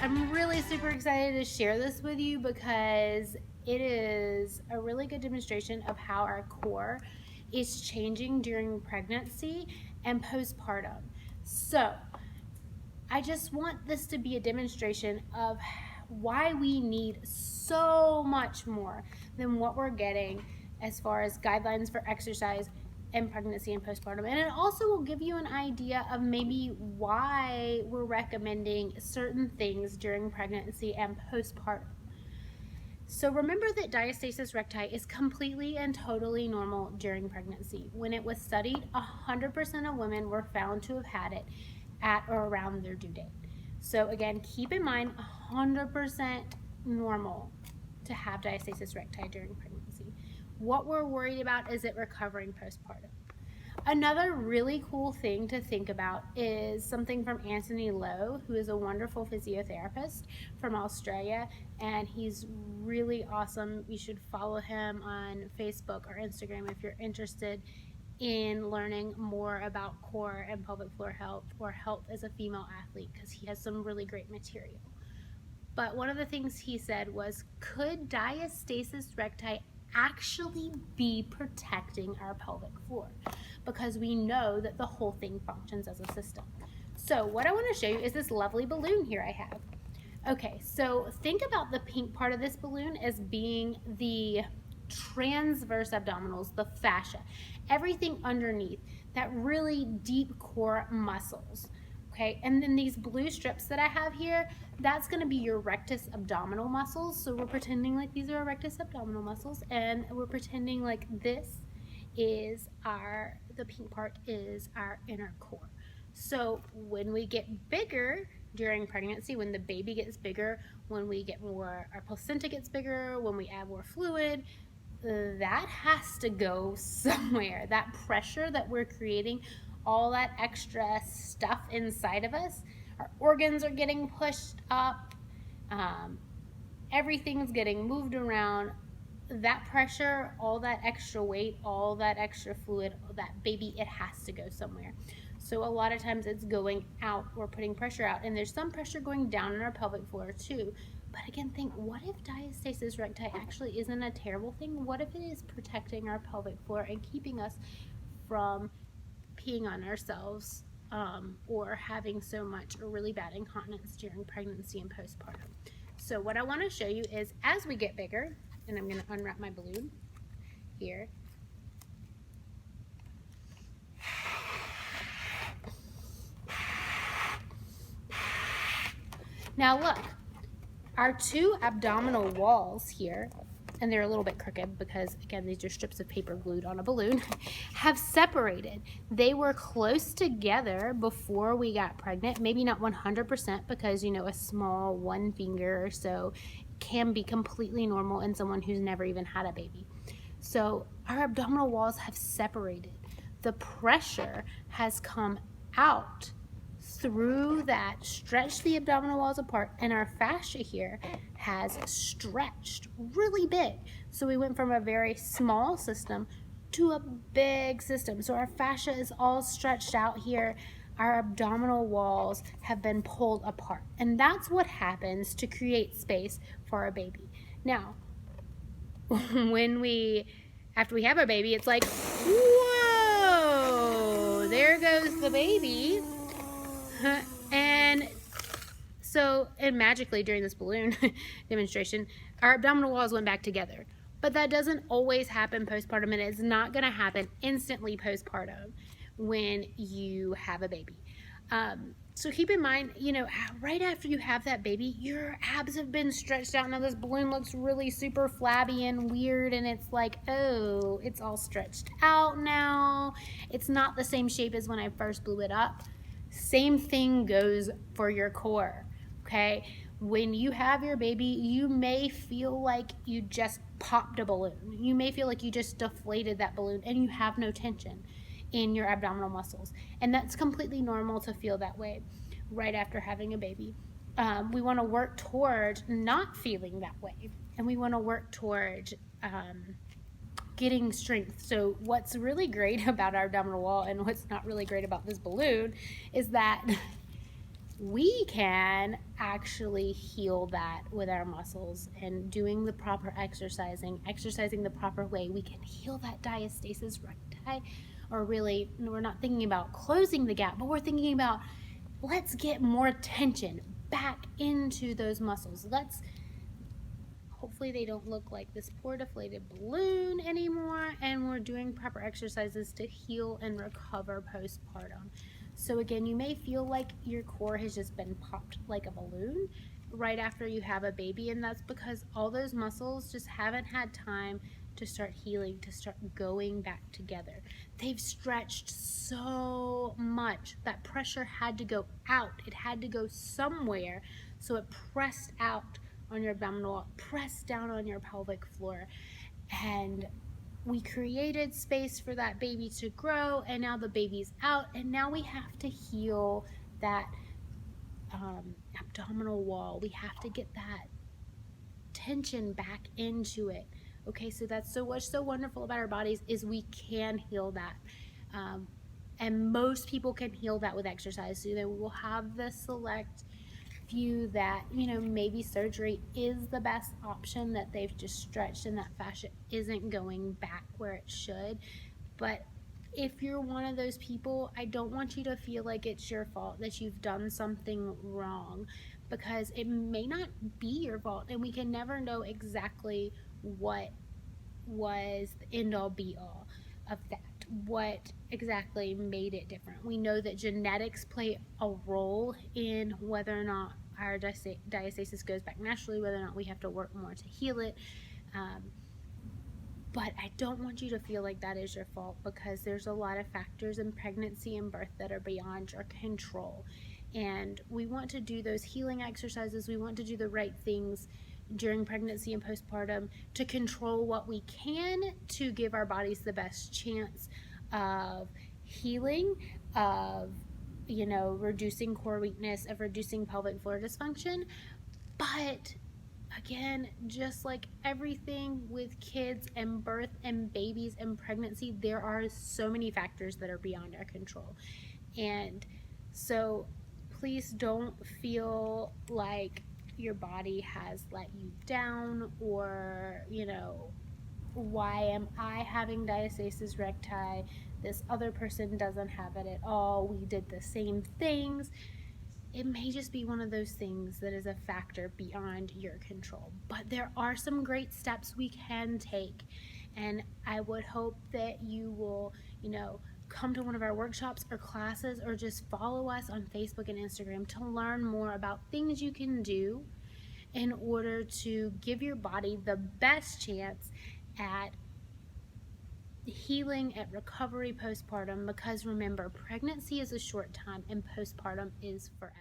I'm really super excited to share this with you because it is a really good demonstration of how our core is changing during pregnancy and postpartum. So, I just want this to be a demonstration of why we need so much more than what we're getting as far as guidelines for exercise in pregnancy and postpartum. And it also will give you an idea of maybe why we're recommending certain things during pregnancy and postpartum. So remember that diastasis recti is completely and totally normal during pregnancy. When it was studied, 100% of women were found to have had it at or around their due date. So again, keep in mind 100% normal to have diastasis recti during pregnancy. What we're worried about is it recovering postpartum. Another really cool thing to think about is something from Anthony Lowe, who is a wonderful physiotherapist from Australia, and he's really awesome. You should follow him on Facebook or Instagram if you're interested in learning more about core and pelvic floor health or health as a female athlete, because he has some really great material. But one of the things he said was, could diastasis recti actually be protecting our pelvic floor? Because we know that the whole thing functions as a system. So what I want to show you is this lovely balloon here I have. Okay, so think about the pink part of this balloon as being the transverse abdominals, the fascia, everything underneath, that really deep core muscles. Okay, and then these blue strips that I have here, that's going to be your rectus abdominal muscles. So we're pretending like these are our rectus abdominal muscles, and we're pretending like this is the pink part is our inner core. So when we get bigger during pregnancy, when the baby gets bigger, when we get more, our placenta gets bigger, when we add more fluid, that has to go somewhere. That pressure that we're creating, all that extra stuff inside of us, our organs are getting pushed up, everything's getting moved around. That pressure, all that extra weight, all that extra fluid, that baby, it has to go somewhere. So a lot of times it's going out, we're putting pressure out, and there's some pressure going down in our pelvic floor too. But again, think, what if diastasis recti actually isn't a terrible thing? What if it is protecting our pelvic floor and keeping us from peeing on ourselves or having so much or really bad incontinence during pregnancy and postpartum? So what I want to show you is, as we get bigger, and I'm going to unwrap my balloon here. Now look, our two abdominal walls here, and they're a little bit crooked because, again, these are strips of paper glued on a balloon, have separated. They were close together before we got pregnant, maybe not 100%, because, you know, a small one finger or so can be completely normal in someone who's never even had a baby. So our abdominal walls have separated. The pressure has come out through that, stretched the abdominal walls apart, and our fascia here has stretched really big. So we went from a very small system to a big system. So our fascia is all stretched out here. Our abdominal walls have been pulled apart, and that's what happens to create space for our baby. Now, after we have our baby, it's like, whoa, there goes the baby. And so, and magically during this balloon demonstration, our abdominal walls went back together. But that doesn't always happen postpartum, and it's not going to happen instantly postpartum when you have a baby. So keep in mind, you know, right after you have that baby, your abs have been stretched out. Now this balloon looks really super flabby and weird, and it's like, oh, it's all stretched out now. It's not the same shape as when I first blew it up. Same thing goes for your core, okay? When you have your baby, you may feel like you just popped a balloon. You may feel like you just deflated that balloon and you have no tension in your abdominal muscles. And that's completely normal to feel that way right after having a baby. We want to work toward not feeling that way, and we want to work toward getting strength. So what's really great about our abdominal wall, and what's not really great about this balloon, is that we can actually heal that with our muscles and doing the proper exercising the proper way. We can heal that diastasis recti, or really, we're not thinking about closing the gap, but we're thinking about let's get more tension back into those muscles. Hopefully they don't look like this poor deflated balloon anymore, and we're doing proper exercises to heal and recover postpartum. So again, you may feel like your core has just been popped like a balloon right after you have a baby, and that's because all those muscles just haven't had time to start healing, to start going back together. They've stretched so much that pressure had to go out. It had to go somewhere, so it pressed out on your abdominal wall, press down on your pelvic floor, and we created space for that baby to grow, and now the baby's out, and now we have to heal that abdominal wall. We have to get that tension back into it. Okay, so that's what's so wonderful about our bodies is we can heal that. And most people can heal that with exercise. So then we will have the select few that, maybe surgery is the best option, that they've just stretched and that fascia isn't going back where it should. But if you're one of those people, I don't want you to feel like it's your fault, that you've done something wrong, because it may not be your fault, and we can never know exactly what was the end all be all of that, what exactly made it different. We know that genetics play a role in whether or not our diastasis goes back naturally, whether or not we have to work more to heal it. But I don't want you to feel like that is your fault, because there's a lot of factors in pregnancy and birth that are beyond your control. And we want to do those healing exercises. We want to do the right things during pregnancy and postpartum to control what we can, to give our bodies the best chance of healing, of reducing core weakness, of reducing pelvic floor dysfunction. But again, just like everything with kids and birth and babies and pregnancy, there are so many factors that are beyond our control. And so please don't feel like your body has let you down, or why am I having diastasis recti, this other person doesn't have it at all, we did the same things. It may just be one of those things that is a factor beyond your control. But there are some great steps we can take. And I would hope that you will, come to one of our workshops or classes, or just follow us on Facebook and Instagram to learn more about things you can do in order to give your body the best chance at healing, at recovery postpartum. Because remember, pregnancy is a short time and postpartum is forever.